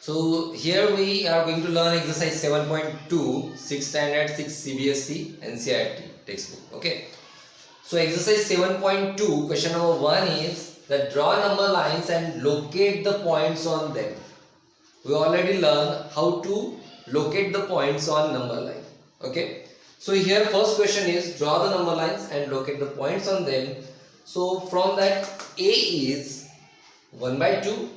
So here we are going to learn exercise 7.2, 6th standard 6 CBSE NCERT textbook. Okay. So exercise 7.2 question number 1 is that draw number lines and locate the points on them. We already learned how to locate the points on number line. Okay. So here first question is draw the number lines and locate the points on them. So from that A is 1 by 2,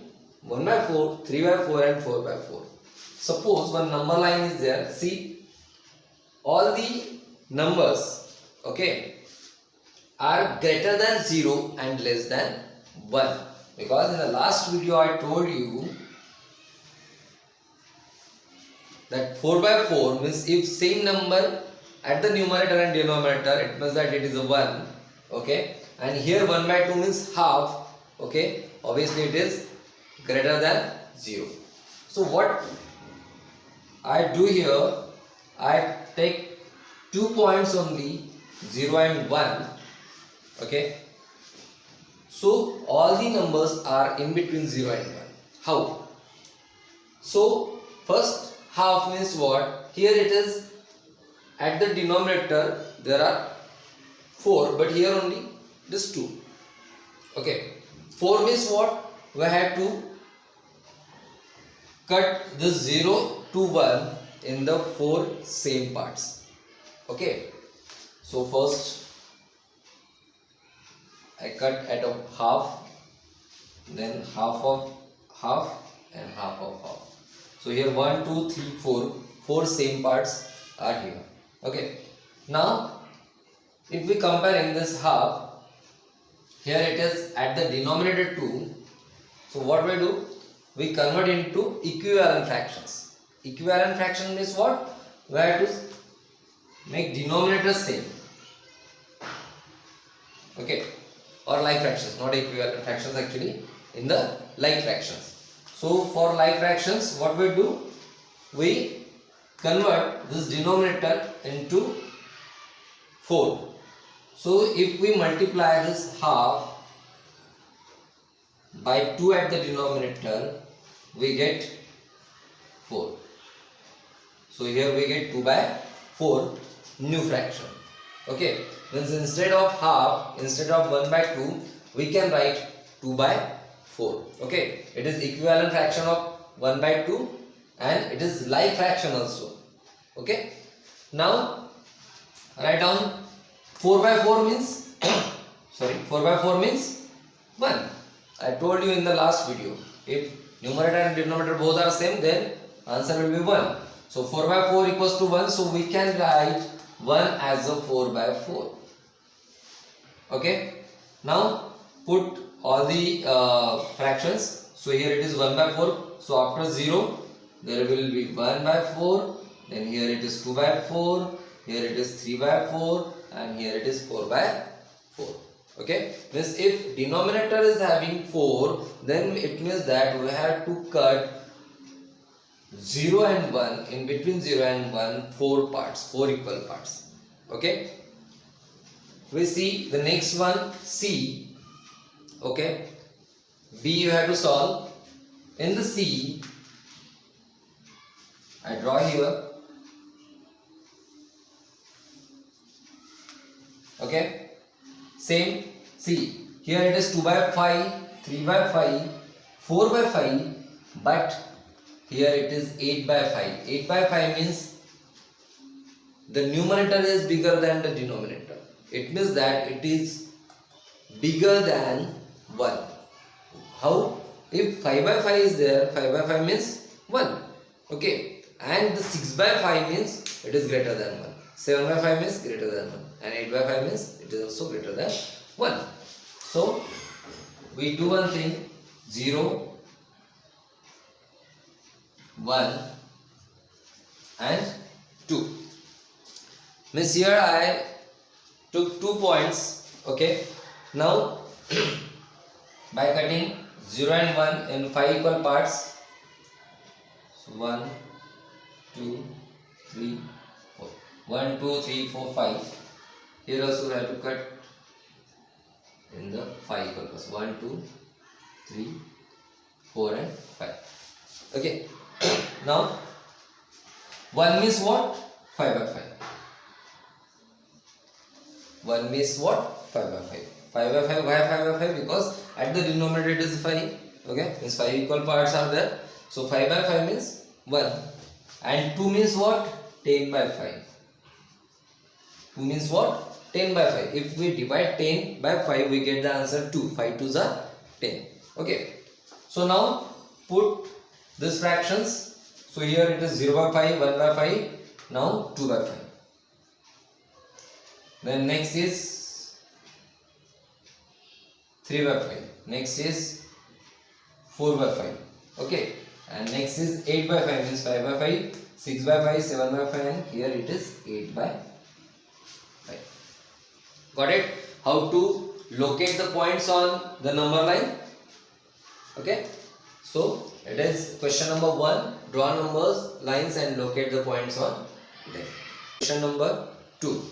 1 by 4, 3 by 4 and 4 by 4. Suppose one number line is there. See, all the numbers, okay, are greater than 0 and less than 1. Because in the last video I told you that 4 by 4 means if same number at the numerator and denominator, it means that it is a 1. Okay. And here 1 by 2 means half. Okay. Obviously it is greater than 0. So what I do here, I take 2 points only, 0 and 1. Okay. So all the numbers are in between 0 and 1. How? So first half means what? Here it is at the denominator there are 4, but here only it is 2. Okay. 4 means what? We have to cut the 0 to 1 in the 4 same parts. Okay. So first I cut at a half, then half of half and half of half. So here 1, 2, 3, 4, 4 same parts are here. Okay. Now if we comparing this half, here it is at the denominator 2. So what we do? We convert into equivalent fractions. Equivalent fraction means what? We have to make denominator same. Okay. Or like fractions, not equivalent fractions actually, in the like fractions. So for like fractions, what we do? We convert this denominator into 4. So if we multiply this half by 2 at the denominator, we get 4. So here we get 2 by 4 new fraction. Okay. Means instead of half, instead of 1 by 2, we can write 2 by 4. Okay. It is equivalent fraction of 1 by 2 and it is like fraction also. Okay. Now write down 4 by 4 means 4 by 4 means 1. I told you in the last video, if numerator and denominator both are same, then answer will be 1. So 4 by 4 equals to 1. So we can write 1 as a 4 by 4. Okay. Now put all the fractions. So here it is 1 by 4. So after 0, there will be 1 by 4. Then here it is 2 by 4. Here it is 3 by 4. And here it is 4 by 4. Okay. Means if denominator is having 4, then it means that we have to cut 0 and 1, in between 0 and 1, 4 parts, 4 equal parts. Okay. We see the next one, C. Okay. B you have to solve. In the C, I draw here. Okay. Same. See, here it is 2 by 5, 3 by 5, 4 by 5, but here it is 8 by 5. 8 by 5 means the numerator is bigger than the denominator. It means that it is bigger than 1. How? If 5 by 5 is there, 5 by 5 means 1. Okay. And the 6 by 5 means it is greater than 1. 7 by 5 means greater than 1. And 8 by 5 means it is also greater than 1. So we do one thing, 0, 1 and 2. Means here I took 2 points. Okay. Now by cutting 0 and 1 in 5 equal parts. So 1, 2, 3, 4. 1, 2, 3, 4, 5. Here also we have to cut in the 5 equal parts. 1, 2, 3, 4 and 5. Okay. Now 1 means what? 5 by 5. 1 means what? 5 by 5. 5 by 5, why 5 by 5? Because at the denominator it is 5. Okay, means 5 equal parts are there. So 5 by 5 means 1. And 2 means what? 10 by 5. 2 means what? 10 by 5. If we divide 10 by 5, we get the answer 2. 5 2s are 10. Okay. So now put these fractions. So here it is 0 by 5, 1 by 5. Now 2 by 5. Then next is 3 by 5. Next is 4 by 5. Okay. And next is 8 by 5 means 5 by 5, 6 by 5, 7 by 5, and here it is 8 by 5. Got it? How to locate the points on the number line? Okay. So it is question number 1. Draw numbers, lines and locate the points on them. Question number 2.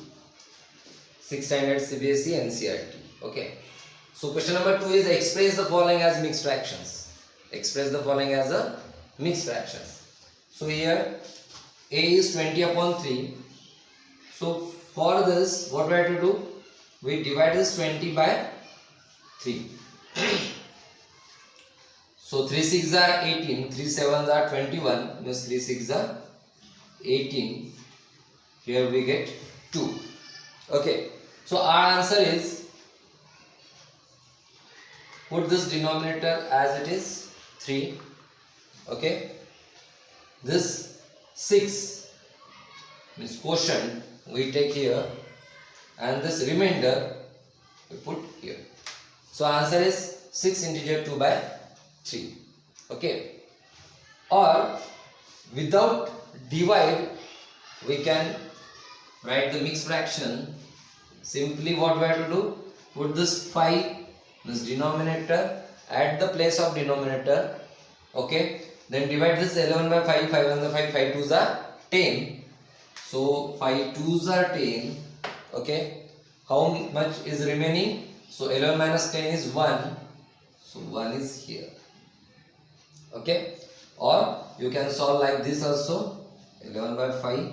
6th standard CBSE NCERT. Okay. So question number 2 is express the following as mixed fractions. Express the following as a mixed fractions. So here A is 20 upon 3. So for this, what we have to do? We divide this 20 by 3. So 3 6 are 18, 3 7 are 21, means 3 6 are 18. Here we get 2. Okay. So our answer is, put this denominator as it is 3. Okay. This 6 means quotient we take here, and this remainder we put here. So answer is 6 integer 2 by 3. Okay. Or without divide we can write the mixed fraction. Simply what we have to do? Put this 5 this denominator at the place of denominator. Okay. Then divide this 11 by 5, 5 1 by 5, 5 2s are 10. So 5 2s are 10. Okay. How much is remaining? So 11 minus 10 is 1. So 1 is here. Okay. Or you can solve like this also. 11 by 5.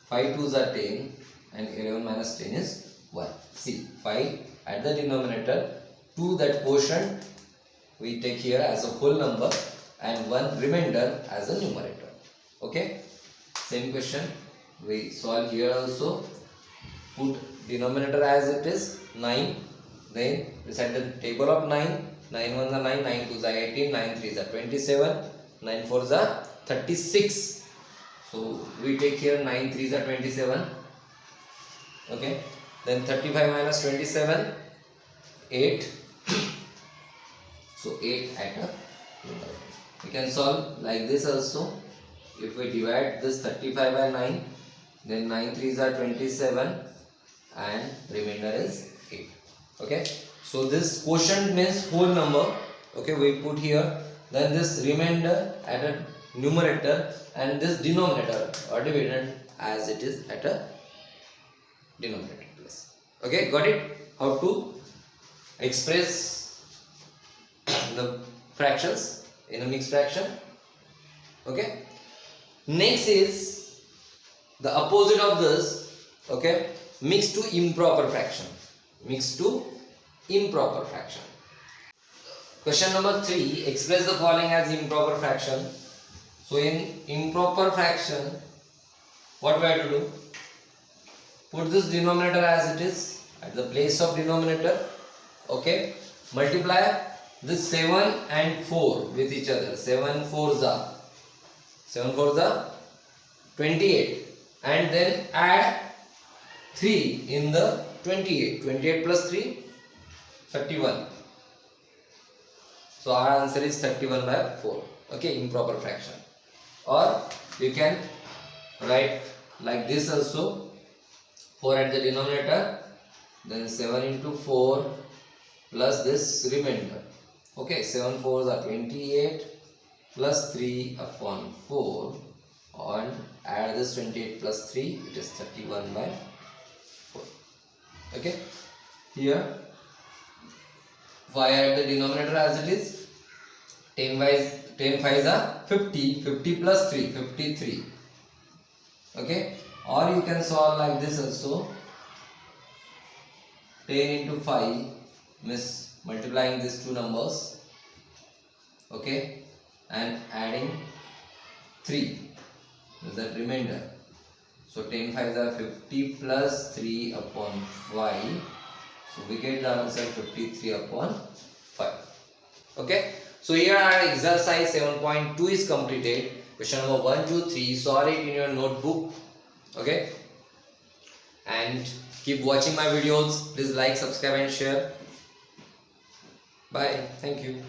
5 2s are 10. And 11 minus 10 is 1. See, 5 at the denominator. 2 that quotient we take here as a whole number. And 1 remainder as a numerator. Okay. Same question we solve here also. Put denominator as it is 9. Then recite the table of 9. 9 1s are 9, 9 2s are 18, 9 3s are 27, 9 4s are 36. So we take here 9 3s are 27. Okay. Then 35 minus 27, 8. So 8 at a numerator. We can solve like this also. If we divide this 35 by 9, then 9 3s are 27 and remainder is 8. Okay. So this quotient means whole number. Okay, we put here. Then this remainder at a numerator and this denominator or dividend as it is at a denominator place. Okay, got it? How to express the fractions in a mixed fraction. Okay. Next is the opposite of this. Okay, mixed to improper fraction. Mixed to improper fraction. Question number 3. Express the following as improper fraction. So in improper fraction, what we have to do? Put this denominator as it is at the place of denominator. Okay. Multiply this 7 and 4 with each other. 7 4s are 28. And then add 3 in the 28. 28 plus 3, 31. So our answer is 31 by 4. Okay, improper fraction. Or you can write like this also. 4 at the denominator, then 7 into 4 plus this remainder. Okay, 7 4s are 28 plus 3 upon 4 and add this 28 plus 3, it is 31 by 4. Okay, here y at the denominator as it is, 10 10 5 are 50. 50 plus 3, 53. Okay, or you can solve like this also. 10 into 5 means multiplying these two numbers. Okay, and adding 3 is the remainder. So 10 5 are 50 plus 3 upon 5. So we get the answer 53 upon 5. Okay. So here our exercise 7.2 is completed. Question number 1, 2, 3. Solve it in your notebook. Okay. And keep watching my videos. Please like, subscribe and share. Bye. Thank you.